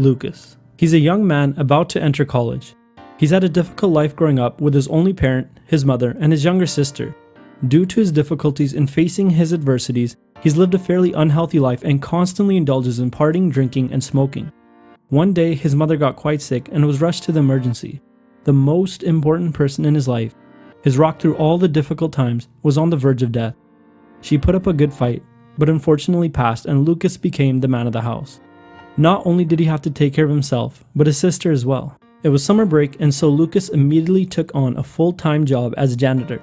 Lucas. He's a young man about to enter college. He's had a difficult life growing up with his only parent, his mother, and his younger sister. Due to his difficulties in facing his adversities, he's lived a fairly unhealthy life and constantly indulges in partying, drinking, and smoking. One day, his mother got quite sick and was rushed to the emergency. The most important person in his life, his rock through all the difficult times, was on the verge of death. She put up a good fight, but unfortunately passed, and Lucas became the man of the house. Not only did he have to take care of himself, but his sister as well. It was summer break, and so Lucas immediately took on a full-time job as a janitor.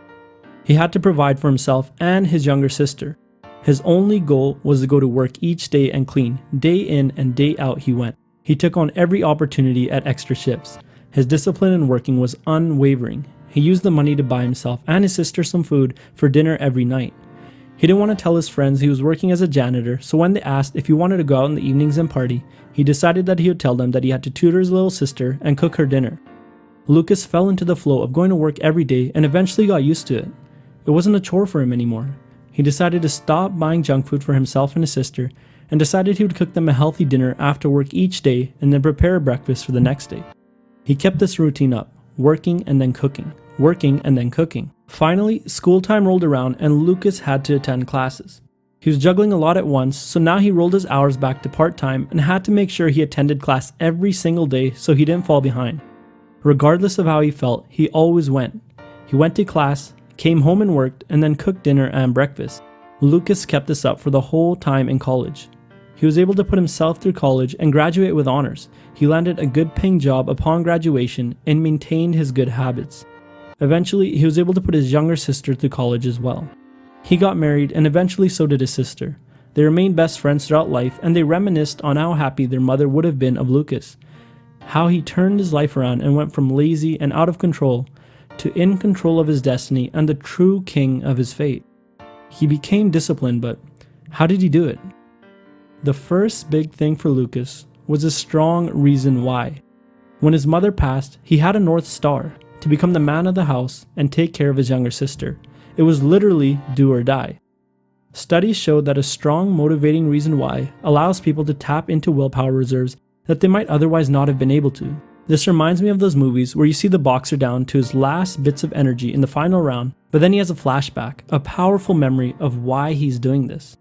He had to provide for himself and his younger sister. His only goal was to go to work each day and clean. Day in and day out he went. He took on every opportunity at extra shifts. His discipline in working was unwavering. He used the money to buy himself and his sister some food for dinner every night. He didn't want to tell his friends he was working as a janitor, so when they asked if he wanted to go out in the evenings and party, he decided that he would tell them that he had to tutor his little sister and cook her dinner. Lucas fell into the flow of going to work every day and eventually got used to it. It wasn't a chore for him anymore. He decided to stop buying junk food for himself and his sister and decided he would cook them a healthy dinner after work each day and then prepare a breakfast for the next day. He kept this routine up, working and then cooking, working and then cooking. Finally, school time rolled around and Lucas had to attend classes. He was juggling a lot at once, so now he rolled his hours back to part-time and had to make sure he attended class every single day so he didn't fall behind. Regardless of how he felt, he always went. He went to class, came home and worked, and then cooked dinner and breakfast. Lucas kept this up for the whole time in college. He was able to put himself through college and graduate with honors. He landed a good paying job upon graduation and maintained his good habits. Eventually, he was able to put his younger sister through college as well. He got married and eventually so did his sister. They remained best friends throughout life and they reminisced on how happy their mother would have been of Lucas. How he turned his life around and went from lazy and out of control to in control of his destiny and the true king of his fate. He became disciplined, but how did he do it? The first big thing for Lucas was a strong reason why. When his mother passed, he had a North Star to become the man of the house and take care of his younger sister. It was literally do or die. Studies showed that a strong motivating reason why allows people to tap into willpower reserves that they might otherwise not have been able to. This reminds me of those movies where you see the boxer down to his last bits of energy in the final round, but then he has a flashback, a powerful memory of why he's doing this.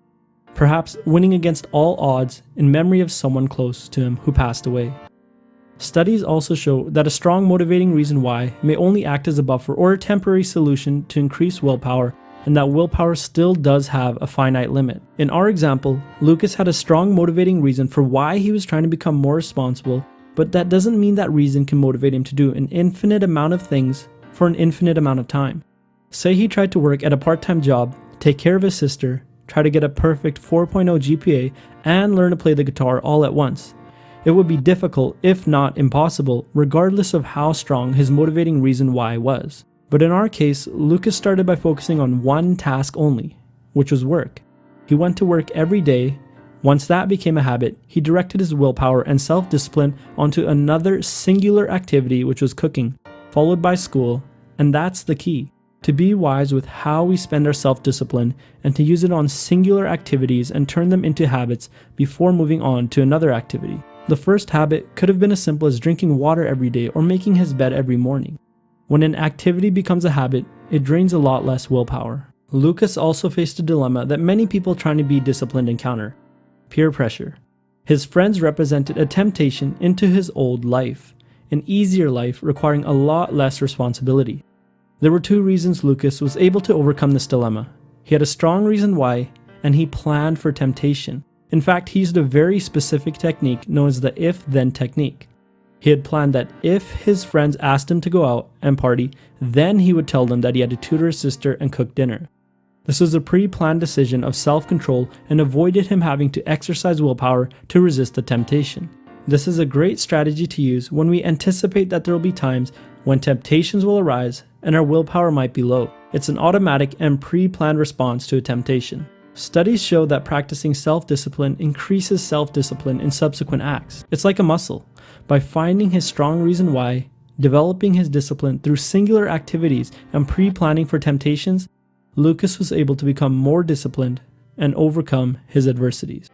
Perhaps winning against all odds in memory of someone close to him who passed away. Studies also show that a strong motivating reason why may only act as a buffer or a temporary solution to increase willpower, and that willpower still does have a finite limit. In our example, Lucas had a strong motivating reason for why he was trying to become more responsible, but that doesn't mean that reason can motivate him to do an infinite amount of things for an infinite amount of time. Say he tried to work at a part-time job, take care of his sister, try to get a perfect 4.0 GPA, and learn to play the guitar all at once. It would be difficult, if not impossible, regardless of how strong his motivating reason why was. But in our case, Lucas started by focusing on one task only, which was work. He went to work every day. Once that became a habit, he directed his willpower and self-discipline onto another singular activity, which was cooking, followed by school, and that's the key. To be wise with how we spend our self-discipline and to use it on singular activities and turn them into habits before moving on to another activity. The first habit could have been as simple as drinking water every day or making his bed every morning. When an activity becomes a habit, it drains a lot less willpower. Lucas also faced a dilemma that many people trying to be disciplined encounter: peer pressure. His friends represented a temptation into his old life, an easier life requiring a lot less responsibility. There were two reasons Lucas was able to overcome this dilemma. He had a strong reason why, and he planned for temptation. In fact, he used a very specific technique known as the if-then technique. He had planned that if his friends asked him to go out and party, then he would tell them that he had to tutor his sister and cook dinner. This was a pre-planned decision of self-control and avoided him having to exercise willpower to resist the temptation. This is a great strategy to use when we anticipate that there will be times when temptations will arise and our willpower might be low. It's an automatic and pre-planned response to a temptation. Studies show that practicing self-discipline increases self-discipline in subsequent acts. It's like a muscle. By finding his strong reason why, developing his discipline through singular activities, and pre-planning for temptations, Lucas was able to become more disciplined and overcome his adversities.